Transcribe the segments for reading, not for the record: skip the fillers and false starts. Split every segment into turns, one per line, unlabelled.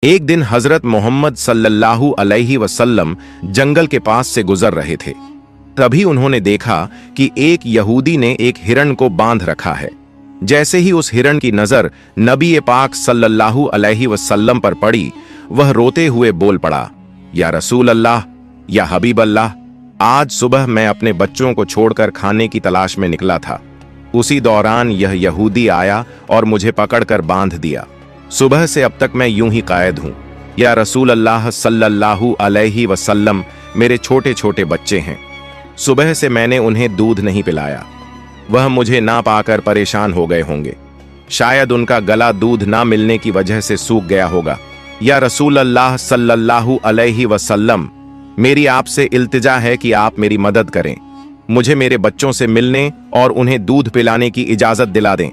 एक दिन हजरत मोहम्मद सल्लल्लाहु अलैहि वसल्लम जंगल के पास से गुजर रहे थे। तभी उन्होंने देखा कि एक यहूदी ने एक हिरण को बांध रखा है। जैसे ही उस हिरण की नजर नबी पाक सल्लल्लाहु अलैहि वसल्लम पर पड़ी, वह रोते हुए बोल पड़ा, या रसूल अल्लाह, या हबीब अल्लाह, आज सुबह मैं अपने बच्चों को छोड़कर खाने की तलाश में निकला था। उसी दौरान यह यहूदी आया और मुझे पकड़कर बांध दिया। सुबह से अब तक मैं यूं ही कायद हूं। या रसूल अल्लाह सल्लल्लाहु अलैहि वसल्लम, मेरे छोटे छोटे बच्चे हैं। सुबह से मैंने उन्हें दूध नहीं पिलाया। वह मुझे ना पाकर परेशान हो गए होंगे। शायद उनका गला दूध ना मिलने की वजह से सूख गया होगा। या रसूल अल्लाह सल्लल्लाहु अलैहि वसल्लम, मेरी आपसे इल्तिजा है कि आप मेरी मदद करें। मुझे मेरे बच्चों से मिलने और उन्हें दूध पिलाने की इजाजत दिला दें।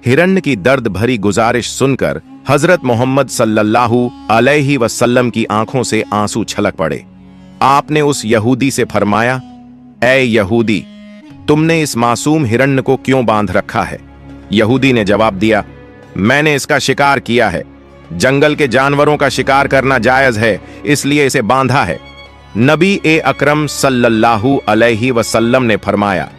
हिरण्य की दर्द भरी गुजारिश सुनकर हजरत मोहम्मद सल्लल्लाहु अलैहि वसल्लम की आंखों से आंसू छलक पड़े। आपने उस यहूदी से फरमाया, ऐ यहूदी, तुमने इस मासूम हिरण्य को क्यों बांध रखा है? यहूदी ने जवाब दिया, मैंने इसका शिकार किया है। जंगल के जानवरों का शिकार करना जायज है, इसलिए इसे बांधा है। नबी ए अकरम सल्लल्लाहु अलैहि वसल्लम ने फरमाया,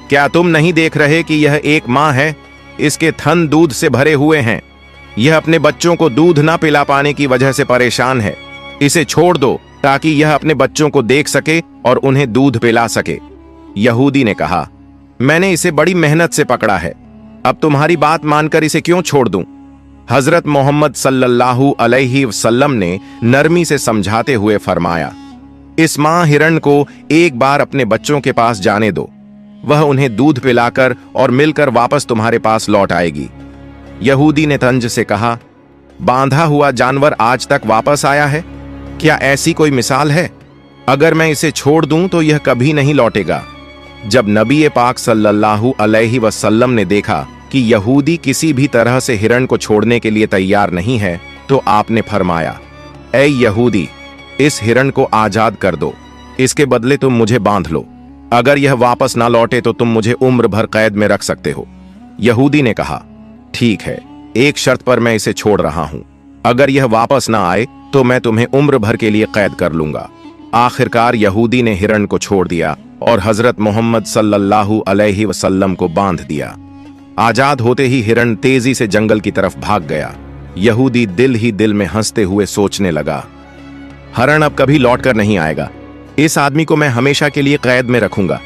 क्या तुम नहीं देख रहे कि यह एक मां है? इसके थन दूध से भरे हुए हैं। यह अपने बच्चों को दूध ना पिला पाने की वजह से परेशान है। इसे छोड़ दो ताकि यह अपने बच्चों को देख सके और उन्हें दूध पिला सके। यहूदी ने कहा, मैंने इसे बड़ी मेहनत से पकड़ा है, अब तुम्हारी बात मानकर इसे क्यों छोड़ दूं? हजरत मोहम्मद सल्लल्लाहु अलैहि वसल्लम ने नरमी से समझाते हुए फरमाया, इस मां हिरण को एक बार अपने बच्चों के पास जाने दो। वह उन्हें दूध पिलाकर और मिलकर वापस तुम्हारे पास लौट आएगी। यहूदी ने तंज से कहा, बांधा हुआ जानवर आज तक वापस आया है? क्या ऐसी कोई मिसाल है? अगर मैं इसे छोड़ दूं तो यह कभी नहीं लौटेगा। जब नबी पाक सल्लल्लाहु अलैहि वसल्लम ने देखा कि यहूदी किसी भी तरह से हिरण को छोड़ने के लिए तैयार नहीं है, तो आपने फरमाया, ऐ यहूदी, इस हिरण को आजाद कर दो। इसके बदले तुम मुझे बांध लो। अगर यह वापस ना लौटे तो तुम मुझे उम्र भर कैद में रख सकते हो। यहूदी ने कहा, ठीक है, एक शर्त पर मैं इसे छोड़ रहा हूं। अगर यह वापस ना आए तो मैं तुम्हें उम्र भर के लिए कैद कर लूंगा। आखिरकार यहूदी ने हिरण को छोड़ दिया और हजरत मोहम्मद सल्लल्लाहु अलैहि वसल्लम को बांध दिया। आजाद होते ही हिरण तेजी से जंगल की तरफ भाग गया। यहूदी दिल ही दिल में हंसते हुए सोचने लगा, हिरण अब कभी लौट कर नहीं आएगा। इस आदमी को मैं हमेशा के लिए कैद में रखूंगा।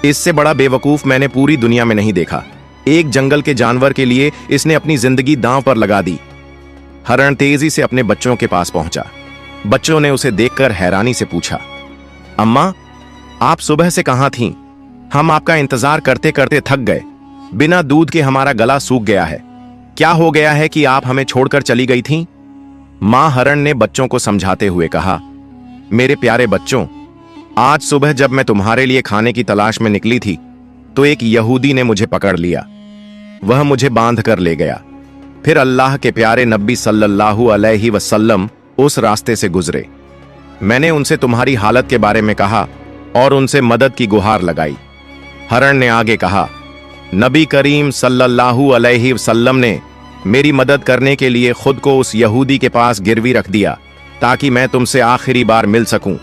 इससे बड़ा बेवकूफ मैंने पूरी दुनिया में नहीं देखा। एक जंगल के जानवर के लिए इसने अपनी जिंदगी दांव पर लगा दी। हिरण तेजी से अपने बच्चों के पास पहुंचा। बच्चों ने उसे देखकर हैरानी से पूछा, अम्मा, आप सुबह से कहां थीं? हम आपका इंतजार करते करते थक गए। बिना दूध के हमारा गला सूख गया है। क्या हो गया है कि आप हमें छोड़कर चली गई थीं? मां हिरण ने बच्चों को समझाते हुए कहा, मेरे प्यारे बच्चों, आज सुबह जब मैं तुम्हारे लिए खाने की तलाश में निकली थी तो एक यहूदी ने मुझे पकड़ लिया। वह मुझे बांध कर ले गया। फिर अल्लाह के प्यारे नबी सल्लल्लाहु अलैहि वसल्लम उस रास्ते से गुजरे। मैंने उनसे तुम्हारी हालत के बारे में कहा और उनसे मदद की गुहार लगाई। हिरण ने आगे कहा, नबी करीम सल्लल्लाहु अलैहि वसल्लम ने मेरी मदद करने के लिए खुद को उस यहूदी के पास गिरवी रख दिया ताकि मैं तुमसे आखिरी बार मिल सकूं।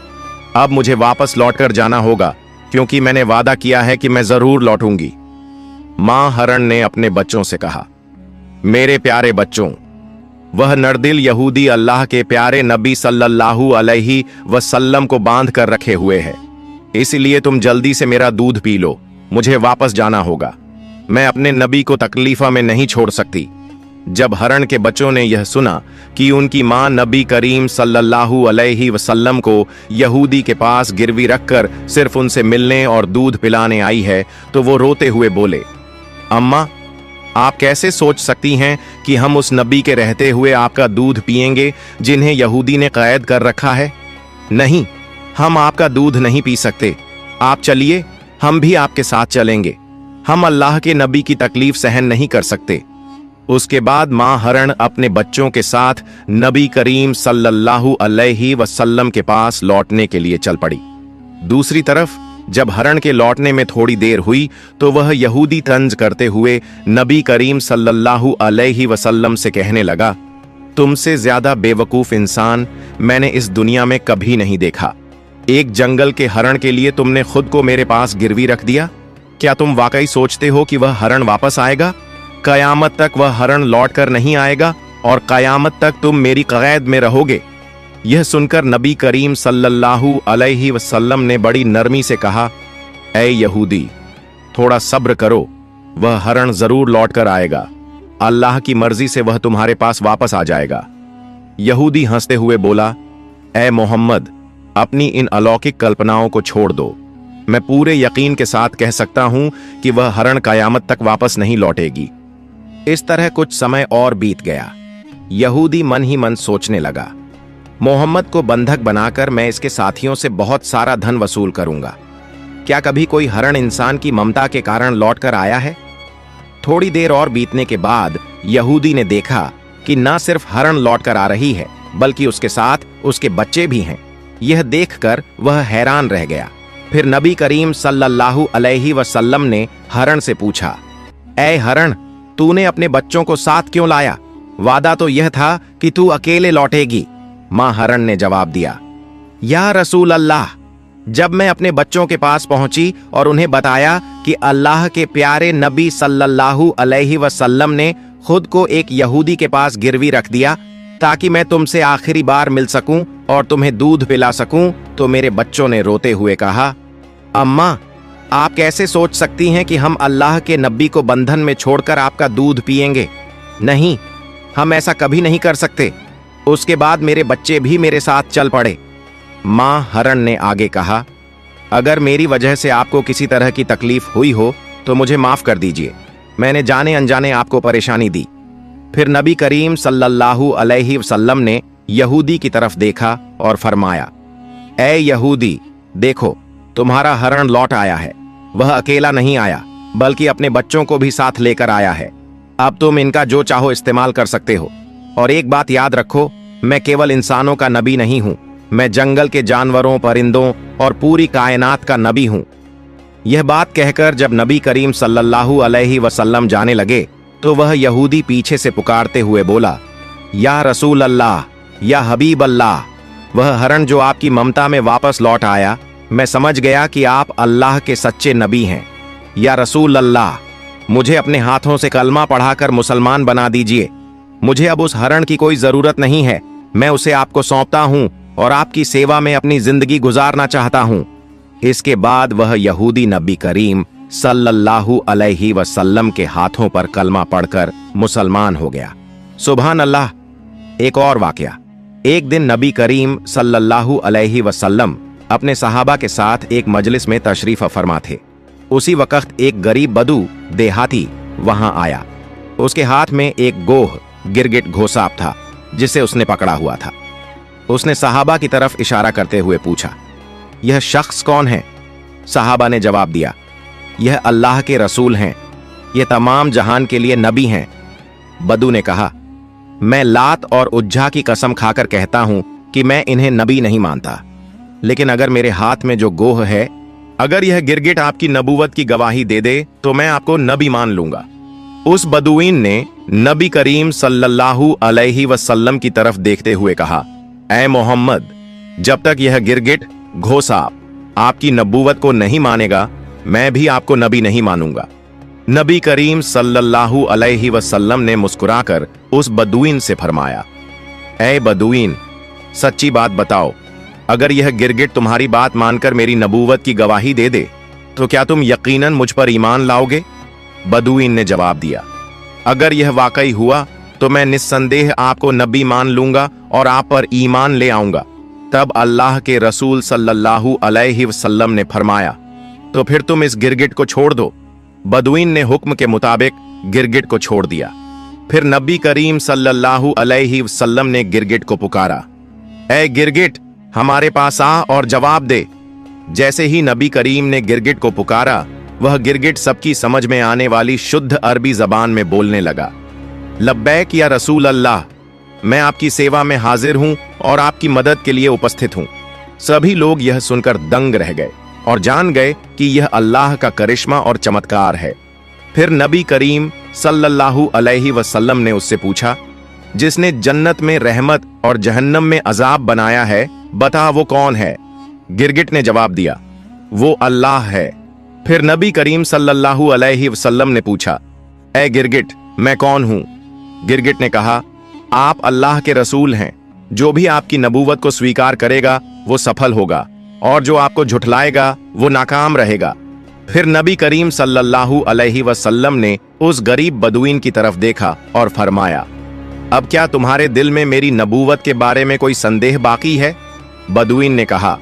अब मुझे वापस लौटकर जाना होगा क्योंकि मैंने वादा किया है कि मैं जरूर लौटूंगी। मां हिरण ने अपने बच्चों से कहा, मेरे प्यारे बच्चों, वह नरदिल यहूदी अल्लाह के प्यारे नबी सल्लल्लाहु अलैहि वसल्लम को बांध कर रखे हुए है। इसलिए तुम जल्दी से मेरा दूध पी लो। मुझे वापस जाना होगा। मैं अपने नबी को तकलीफा में नहीं छोड़ सकती। जब हिरण के बच्चों ने यह सुना कि उनकी मां नबी करीम सल्लल्लाहु अलैहि वसल्लम को यहूदी के पास गिरवी रखकर सिर्फ उनसे मिलने और दूध पिलाने आई है, तो वो रोते हुए बोले, अम्मा, आप कैसे सोच सकती हैं कि हम उस नबी के रहते हुए आपका दूध पिएंगे जिन्हें यहूदी ने कैद कर रखा है? नहीं, हम आपका दूध नहीं पी सकते। आप चलिए, हम भी आपके साथ चलेंगे। हम अल्लाह के नबी की तकलीफ सहन नहीं कर सकते। उसके बाद मां हिरण अपने बच्चों के साथ नबी करीम सल्लल्लाहु अलैहि वसल्लम के पास लौटने के लिए चल पड़ी। दूसरी तरफ जब हिरण के लौटने में थोड़ी देर हुई तो वह यहूदी तंज करते हुए नबी करीम सल्लल्लाहु अलैहि वसल्लम से कहने लगा, तुमसे ज्यादा बेवकूफ इंसान मैंने इस दुनिया में कभी नहीं देखा। एक जंगल के हरण के लिए तुमने खुद को मेरे पास गिरवी रख दिया। क्या तुम वाकई सोचते हो कि वह हरण वापस आएगा? कयामत तक वह हरण लौट कर नहीं आएगा और कयामत तक तुम मेरी कैद में रहोगे। यह सुनकर नबी करीम सल्लल्लाहु अलैहि वसल्लम ने बड़ी नरमी से कहा, ऐ यहूदी, थोड़ा सब्र करो, वह हरण जरूर लौट कर आएगा। अल्लाह की मर्जी से वह तुम्हारे पास वापस आ जाएगा। यहूदी हंसते हुए बोला, ऐ मोहम्मद, अपनी इन अलौकिक कल्पनाओं को छोड़ दो। मैं पूरे यकीन के साथ कह सकता हूं कि वह हरण कयामत तक वापस नहीं लौटेगी। इस तरह कुछ समय और बीत गया। यहूदी मन ही मन सोचने लगा, मोहम्मद को बंधक बनाकर मैं इसके साथियों से बहुत सारा धन वसूल करूंगा। क्या कभी कोई हरण इंसान की ममता के कारण लौट कर आया है? थोड़ी देर और बीतने के बाद यहूदी ने देखा कि न सिर्फ हरण लौट कर आ रही है, बल्कि उसके साथ उसके बच्चे भी हैं। यह देखकर वह हैरान रह गया। फिर नबी करीम सल्लल्लाहु अलैहि वसल्लम ने हरण से पूछा, ऐ हरण, तूने अपने बच्चों को साथ क्यों लाया? वादा तो यह था कि तू अकेले लौटेगी। मां हरण ने जवाब दिया, या रसूल अल्लाह, जब मैं अपने बच्चों के पास पहुंची और उन्हें बताया कि अल्लाह के प्यारे नबी सल्लल्लाहु अलैहि वसल्लम ने खुद को एक यहूदी के पास गिरवी रख दिया ताकि मैं तुमसे आखिरी बार मिल सकूं और तुम्हें दूध पिला सकूं, तो मेरे बच्चों ने रोते हुए कहा, अम्मा, आप कैसे सोच सकती हैं कि हम अल्लाह के नबी को बंधन में छोड़कर आपका दूध पिएंगे? नहीं, हम ऐसा कभी नहीं कर सकते। उसके बाद मेरे बच्चे भी मेरे साथ चल पड़े। मां हरण ने आगे कहा, अगर मेरी वजह से आपको किसी तरह की तकलीफ हुई हो तो मुझे माफ कर दीजिए। मैंने जाने अनजाने आपको परेशानी दी। फिर नबी करीम सल्लल्लाहु अलैहि वसल्लम ने यहूदी की तरफ देखा और फरमाया, ऐ यहूदी, देखो, तुम्हारा हरण लौट आया है। वह अकेला नहीं आया, बल्कि अपने बच्चों को भी साथ लेकर आया है। अब तुम इनका जो चाहो इस्तेमाल कर सकते हो। और एक बात याद रखो, मैं केवल इंसानों का नबी नहीं हूं, मैं जंगल के जानवरों, परिंदों और पूरी कायनात का नबी हूं। यह बात कहकर जब नबी करीम सल्लल्लाहु अलैहि वसल्लम जाने लगे तो वह यहूदी पीछे से पुकारते हुए बोला, या रसूल अल्लाह, या हबीब अल्लाह, वह हरण जो आपकी ममता में वापस लौट आया, मैं समझ गया कि आप अल्लाह के सच्चे नबी हैं। या रसूल अल्लाह, मुझे अपने हाथों से कलमा पढ़ाकर मुसलमान बना दीजिए। मुझे अब उस हरण की कोई जरूरत नहीं है। मैं उसे आपको सौंपता हूं और आपकी सेवा में अपनी जिंदगी गुजारना चाहता हूं। इसके बाद वह यहूदी नबी करीम सल्लल्लाहु अलैहि वसल्लम के हाथों पर कलमा पढ़कर मुसलमान हो गया। सुभान अल्लाह। एक और वाकया। एक दिन नबी करीम सल्लल्लाहु अलैहि वसल्लम अपने सहाबा के साथ एक मजलिस में तशरीफ फरमा थे। उसी वक्त एक गरीब बदू देहाती वहां आया। उसके हाथ में एक गोह गिरगिट घोसाप था जिसे उसने पकड़ा हुआ था। उसने सहाबा की तरफ इशारा करते हुए पूछा, यह शख्स कौन है? सहाबा ने जवाब दिया, यह अल्लाह के रसूल हैं, यह तमाम जहान के लिए नबी हैं। बदू ने कहा, मैं लात और उज्जा की कसम खाकर कहता हूं कि मैं इन्हें नबी नहीं मानता, लेकिन अगर मेरे हाथ में जो गोह है, अगर यह गिरगिट आपकी नबूवत की गवाही दे दे तो मैं आपको नबी मान लूंगा। उस बदुईन ने नबी करीम सल्लल्लाहु अलैहि वसल्लम की तरफ देखते हुए कहा, ऐ मोहम्मद, जब तक यह गिरगिट घोसाप आपकी नबूवत को नहीं मानेगा, मैं भी आपको नबी नहीं मानूंगा। नबी करीम सल्लल्लाहु अलैहि वसल्लम ने मुस्कुराकर उस बदुईन से फरमाया, ऐ बदुईन, सच्ची बात बताओ, अगर यह गिरगिट तुम्हारी बात मानकर मेरी नबूवत की गवाही दे दे तो क्या तुम यकीनन मुझ पर ईमान लाओगे? बदुईन ने जवाब दिया, अगर यह वाकई हुआ तो मैं निस्संदेह आपको नबी मान लूंगा और आप पर ईमान ले आऊंगा। तब अल्लाह के रसूल सल्लल्लाहु अलैहि वसल्लम ने फरमाया, तो फिर तुम इस गिरगिट को छोड़ दो। बदुईन ने हुक्म के मुताबिक गिरगिट को छोड़ दिया। फिर नबी करीम सल्लल्लाहु अलैहि वसल्लम ने गिरगिट को पुकारा, ऐ गिरगिट, हमारे पास आ और जवाब दे। जैसे ही नबी करीम ने गिरगिट को पुकारा, वह गिरगिट सबकी समझ में आने वाली शुद्ध अरबी जबान में बोलने लगा, लब्बैक या रसूल अल्लाह, मैं आपकी सेवा में हाजिर हूं और आपकी मदद के लिए उपस्थित हूं। सभी लोग यह सुनकर दंग रह गए और जान गए कि यह अल्लाह का करिश्मा और चमत्कार है। फिर नबी करीम सल्लल्लाहु अलैहि वसल्लम ने उससे पूछा, जिसने जन्नत में रहमत और जहन्नम में अजाब बनाया है, बता वो कौन है? गिरगिट ने जवाब दिया, वो अल्लाह है। फिर नबी करीम सल्लल्लाहु अलैहि वसल्लम ने पूछा, ए गिरगिट, मैं कौन हूं? गिरगिट ने कहा, आप अल्लाह के रसूल हैं। जो भी आपकी नबूवत को स्वीकार करेगा वो सफल होगा, और जो आपको झुठलाएगा वो नाकाम रहेगा। फिर नबी करीम सल्लल्लाहु अलैहि वसल्लम ने उस गरीब बदुईन की तरफ देखा और फरमाया, अब क्या तुम्हारे दिल में मेरी नबूवत के बारे में कोई संदेह बाकी है? बदुईन ने कहा,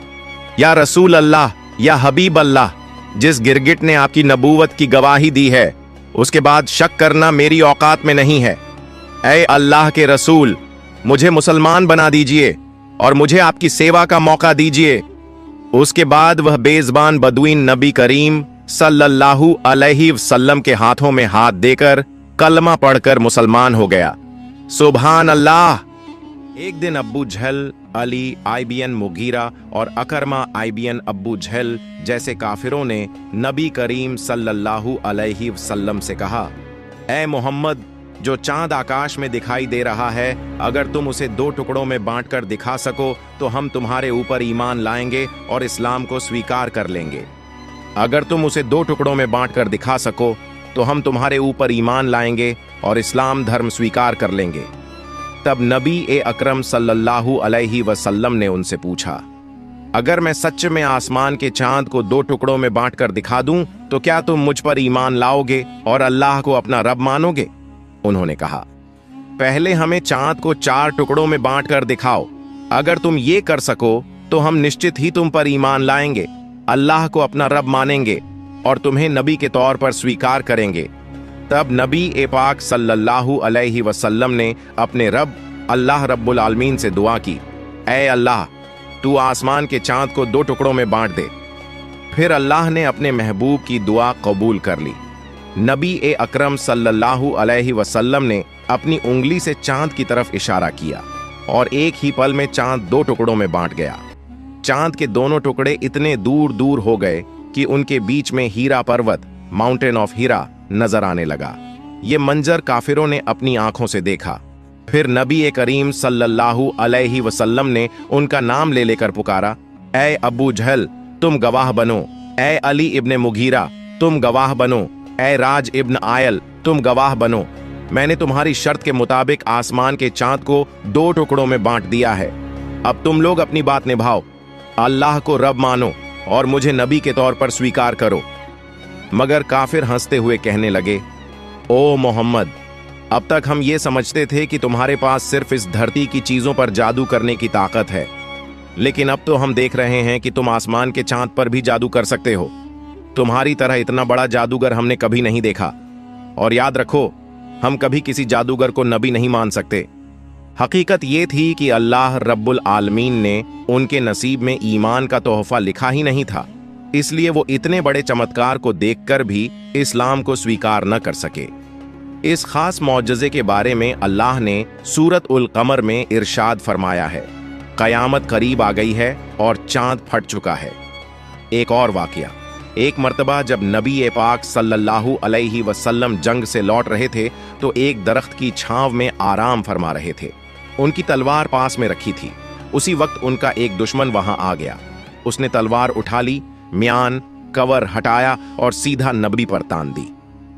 या रसूल अल्लाह, या हबीब अल्लाह, जिस गिरगिट ने आपकी नबूवत की गवाही दी है, उसके बाद शक करना मेरी औकात में नहीं है। ऐ अल्लाह के रसूल, मुझे मुसलमान बना दीजिए और मुझे आपकी सेवा का मौका दीजिए। उसके बाद वह बेज़बान बदुईन नबी करीम सल्लल्लाहु अलैहि वसल्लम के हाथों में हाथ देकर कलमा पढ़कर मुसलमान हो गया। सुभान अल्लाह। एक दिन अब्बू जहल, अली आईबीएन मुगीरा और अकरमा आईबीएन अब्बू जहल जैसे काफिरों ने नबी करीम सल्लल्लाहु अलैहि वसल्लम से कहा, ऐ मोहम्मद, जो चांद आकाश में दिखाई दे रहा है, अगर तुम उसे 2 टुकड़ों में बांटकर दिखा सको तो हम तुम्हारे ऊपर ईमान लाएंगे और इस्लाम को स्वीकार कर लेंगे। अगर तुम उसे 2 टुकड़ों में बांटकर दिखा सको तो हम तुम्हारे ऊपर ईमान लाएंगे और इस्लाम धर्म स्वीकार कर लेंगे। तब नबी अकरम सल्लल्लाहु अलैहि वसल्लम ने उनसे पूछा, अगर मैं सच में आसमान के चांद को 2 टुकड़ों में बांटकर दिखा दूं तो क्या तुम मुझ पर ईमान लाओगे और अल्लाह को अपना रब मानोगे? उन्होंने कहा, पहले हमें चांद को 4 टुकड़ों में बांटकर दिखाओ। अगर तुम ये कर सको तो हम निश्चित ही तुम पर ईमान लाएंगे, अल्लाह को अपना रब मानेंगे और तुम्हें नबी के तौर पर स्वीकार करेंगे। तब नबी पाक सल्लल्लाहु अलैहि वसल्लम ने अपने रब अल्लाह रब्बुल आलमीन से दुआ की, ऐ अल्लाह, तू आसमान के चांद को 2 टुकड़ों में बांट दे। फिर अल्लाह ने अपने महबूब की दुआ कबूल कर ली। नबी अकरम सल्लल्लाहु अलैहि वसल्लम ने अपनी उंगली से चांद की तरफ इशारा किया और एक ही पल में चांद 2 टुकड़ों में बांट गया। चांद के दोनों टुकड़े इतने दूर दूर हो गए कि उनके बीच में हीरा पर्वत, माउंटेन ऑफ हीरा, नजर आने लगा। ये मंजर काफिरों ने अपनी आंखों से देखा। फिर नबी करीम सल्लल्लाहु अलैहि वसल्लम ने उनका नाम ले लेकर पुकारा, ऐ अबू जहल, तुम गवाह बनो। ऐ अली इब्ने मुगीरा, तुम गवाह बनो। ऐ राज इब्न आयल, तुम गवाह बनो। मैंने तुम्हारी शर्त के मुताबिक आसमान के चांद को 2 टुकड़ों में बांट दिया है। अब तुम लोग अपनी बात निभाओ, अल्लाह को रब मानो और मुझे नबी के तौर पर स्वीकार करो। मगर काफिर हंसते हुए कहने लगे, ओ मोहम्मद, अब तक हम ये समझते थे कि तुम्हारे पास सिर्फ इस धरती की चीजों पर जादू करने की ताकत है, लेकिन अब तो हम देख रहे हैं कि तुम आसमान के चांद पर भी जादू कर सकते हो। तुम्हारी तरह इतना बड़ा जादूगर हमने कभी नहीं देखा। और याद रखो, हम कभी किसी जादूगर को नबी नहीं मान सकते। हकीकत ये थी कि अल्लाह रब्बुल आलमीन ने उनके नसीब में ईमान का तोहफा लिखा ही नहीं था, इसलिए वो इतने बड़े चमत्कार को देखकर भी इस्लाम को स्वीकार न कर सके। इस खास मौजज़े के बारे में अल्लाह ने सूरत उल कमर में इरशाद फरमाया है, कयामत करीब आ गई है और चांद फट चुका है। एक और वाकया, एक मर्तबा जब नबी पाक सल्लल्लाहु अलैहि वसल्लम जंग से लौट रहे थे तो एक दरख्त की छांव में आराम फरमा रहे थे। उनकी तलवार पास में रखी थी। उसी वक्त उनका एक दुश्मन वहां आ गया। उसने तलवार उठा ली, म्यान कवर हटाया और सीधा नबी पर तान दी।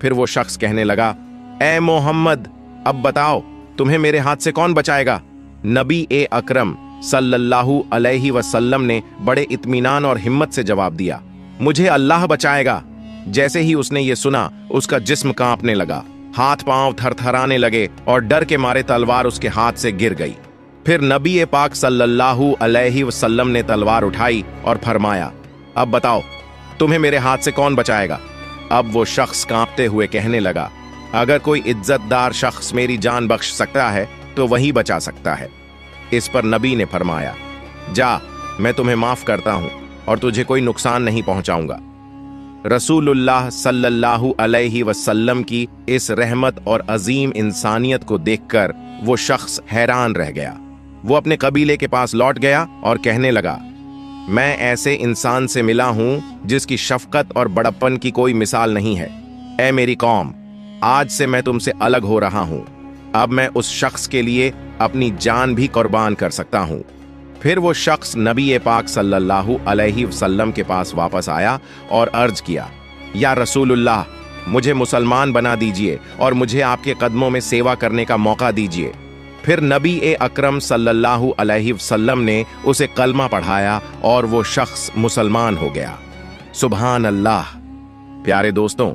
फिर वो शख्स कहने लगा, ए मोहम्मद, अब बताओ तुम्हें मेरे हाथ से कौन बचाएगा? नबी अकरम सल्लल्लाहु अलैहि वसल्लम ने बड़े इत्मीनान और हिम्मत से जवाब दिया, मुझे अल्लाह बचाएगा। जैसे ही उसने ये सुना, उसका जिस्म कांपने लगा, हाथ पांव थरथराने लगे और डर के मारे तलवार उसके हाथ से गिर गई। फिर नबी पाक सल्लल्लाहु अलैहि वसल्लम ने तलवार उठाई और फरमाया, अब बताओ तुम्हें मेरे हाथ से कौन बचाएगा? अब वो शख्स कांपते हुए कहने लगा, अगर कोई इज्जतदार शख्स मेरी जान बख्श सकता है तो वही बचा सकता है। इस पर नबी ने फरमाया, जा, मैं तुम्हें माफ करता हूं और तुझे कोई नुकसान नहीं पहुंचाऊंगा। रसूलुल्लाह सल्लल्लाहु अलैहि वसल्लम की इस रहमत और अजीम इंसानियत को देखकर वो शख्स हैरान रह गया। वो अपने कबीले के पास लौट गया और कहने लगा, मैं ऐसे इंसान से मिला हूं जिसकी शफकत और बड़प्पन की कोई मिसाल नहीं है। ऐ मेरी कौम, आज से मैं तुमसे अलग हो रहा हूं। अब मैं उस शख्स के लिए अपनी जान भी कुर्बान कर सकता हूं। फिर वो शख्स नबी पाक सल्लल्लाहु अलैहि वसल्लम के पास वापस आया और अर्ज किया, या रसूलुल्लाह, मुझे मुसलमान बना दीजिए और मुझे आपके कदमों में सेवा करने का मौका दीजिए। फिर नबी अकरम सल्लल्लाहु अलैहि वसल्लम ने उसे कलमा पढ़ाया और वो शख्स मुसलमान हो गया। सुभान अल्लाह। प्यारे दोस्तों,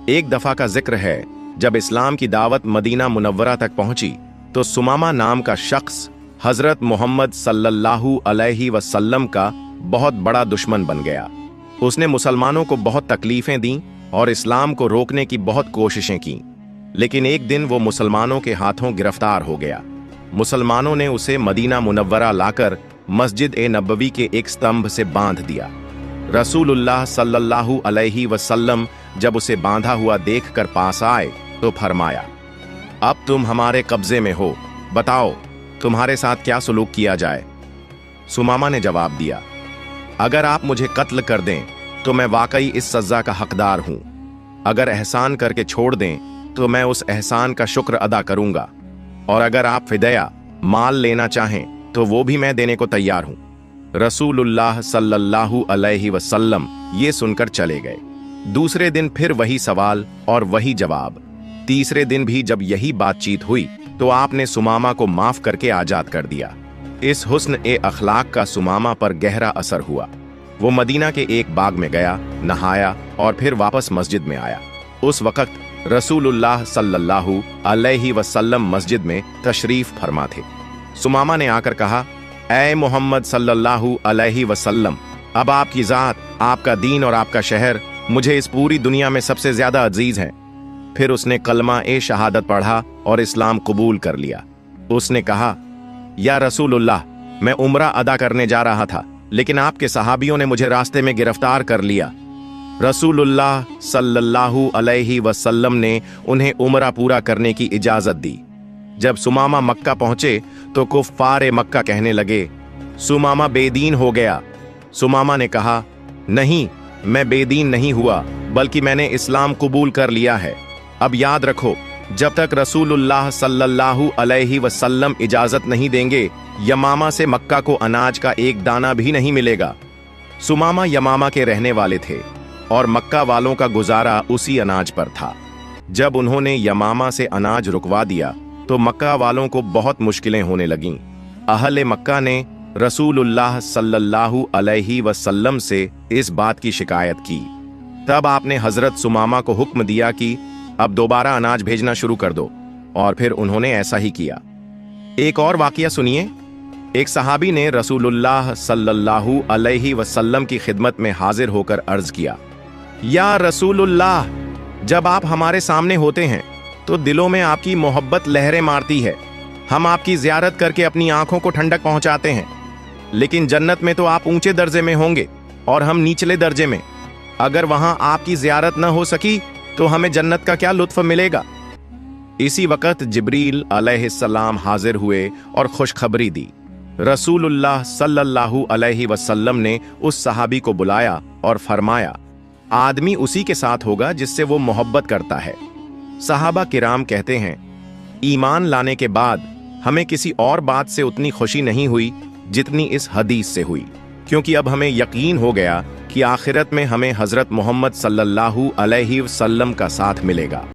एक दफा का जिक्र है, जब इस्लाम की दावत मदीना मुनव्वरा तक पहुंची तो सुमामा नाम का शख्स हजरत मोहम्मद सल्लल्लाहु अलैहि वसल्लम का बहुत बड़ा दुश्मन बन गया। उसने मुसलमानों को बहुत तकलीफें दी और इस्लाम को रोकने की बहुत कोशिशें की, लेकिन एक दिन वो मुसलमानों के हाथों गिरफ्तार हो गया। मुसलमानों ने उसे मदीना मुनव्वरा लाकर मस्जिद नबवी के एक स्तंभ से बांध दिया। रसूलुल्लाह सल्लल्लाहु अलैहि वसल्लम जब उसे बांधा हुआ देखकर पास आए तो फरमाया, अब तुम हमारे कब्जे में हो, बताओ तुम्हारे साथ क्या सुलूक किया जाए। सुमामा ने जवाब दिया, अगर आप मुझे कत्ल कर दें तो मैं वाकई इस सजा का हकदार हूं। अगर एहसान करके छोड़ दें तो मैं उस एहसान का शुक्र अदा करूंगा, और अगर आप फिदया माल लेना चाहें तो वो भी मैं देने को तैयार हूं। रसूलुल्लाह सल्लल्लाहु अलैहि वसल्लम ये सुनकर चले गए। दूसरे दिन फिर वही सवाल और वही जवाब। तीसरे दिन भी जब यही बातचीत हुई तो आपने सुमामा को माफ करके आजाद कर दिया। इस हुस्न अखलाक का सुमामा पर गहरा असर हुआ। वो मदीना के एक बाग में गया, नहाया और फिर वापस मस्जिद में आया। उस वक्त रसूलुल्लाह सल्लल्लाहु अलैहि वसल्लम मस्जिद में तशरीफ फरमा थे। सुमामा ने आकर कहा, ऐ मोहम्मद सल्लल्लाहु अलैहि वसल्लम, अब आपकी जात, आपका दीन और आपका शहर मुझे इस पूरी दुनिया में सबसे ज्यादा अजीज है। फिर उसने कलमा शहादत पढ़ा और इस्लाम कबूल कर लिया। उसने कहा, या रसूलुल्लाह, मैं उम्रा अदा करने जा रहा था, लेकिन आपके सहाबियों ने मुझे रास्ते में गिरफ्तार कर लिया। रसूलुल्लाह सल्लल्लाहु अलैहि वसल्लम ने उन्हें उम्रा पूरा करने की इजाजत दी। जब सुमामा मक्का पहुंचे तो कुफ्फार मक्का कहने लगे, सुमामा बेदीन हो गया। सुमामा ने कहा, नहीं, मैं बेदीन नहीं हुआ, बल्कि मैंने इस्लाम कबूल कर लिया है। अब याद रखो, जब तक रसूलुल्लाह सल्लल्लाहु अलैहि वसल्लम इजाजत नहीं देंगे, यमामा से मक्का को अनाज का एक दाना भी नहीं मिलेगा। सुमामा यमामा के रहने वाले थे और मक्का वालों का गुजारा उसी अनाज पर था। जब उन्होंने यमामा से अनाज रुकवा दिया तो मक्का वालों को बहुत मुश्किलें होने लगीं। अहले मक्का ने रसूलुल्लाह सल्लल्लाहु अलैहि वसल्लम से इस बात की शिकायत की। तब आपने हजरत सुमामा को हुक्म दिया कि अब दोबारा अनाज भेजना शुरू कर दो, और फिर उन्होंने ऐसा ही किया। एक और वाकया सुनिए। एक सहाबी ने रसूलुल्लाह सल्लल्लाहु अलैहि वसल्लम की खिदमत में हाजिर होकर अर्ज किया, या रसूलुल्लाह, जब आप हमारे सामने होते हैं तो दिलों में आपकी मोहब्बत लहरें मारती है। हम आपकी जियारत करके अपनी आंखों को ठंडक पहुंचाते हैं, लेकिन जन्नत में तो आप ऊंचे दर्जे में होंगे और हम निचले दर्जे में। अगर वहां आपकी जियारत न हो सकी तो हमें जन्नत का क्या लुत्फ मिलेगा। इसी वक्त जिब्रील अलैहिस्सलाम हाजिर हुए और खुशखबरी दी। रसूलुल्लाह सल्लल्लाहु अलैहि वसल्लम ने उस सहाबी को बुलाया और फरमाया, आदमी उसी के साथ होगा जिससे वो मोहब्बत करता है। सहाबा किराम कहते हैं, ईमान लाने के बाद हमें किसी और बात से उतनी खुशी नहीं हुई जितनी इस हदीस से हुई, क्योंकि अब हमें यकीन हो गया कि आखिरत में हमें हजरत मोहम्मद सल्लल्लाहु अलैहि वसल्लम का साथ मिलेगा।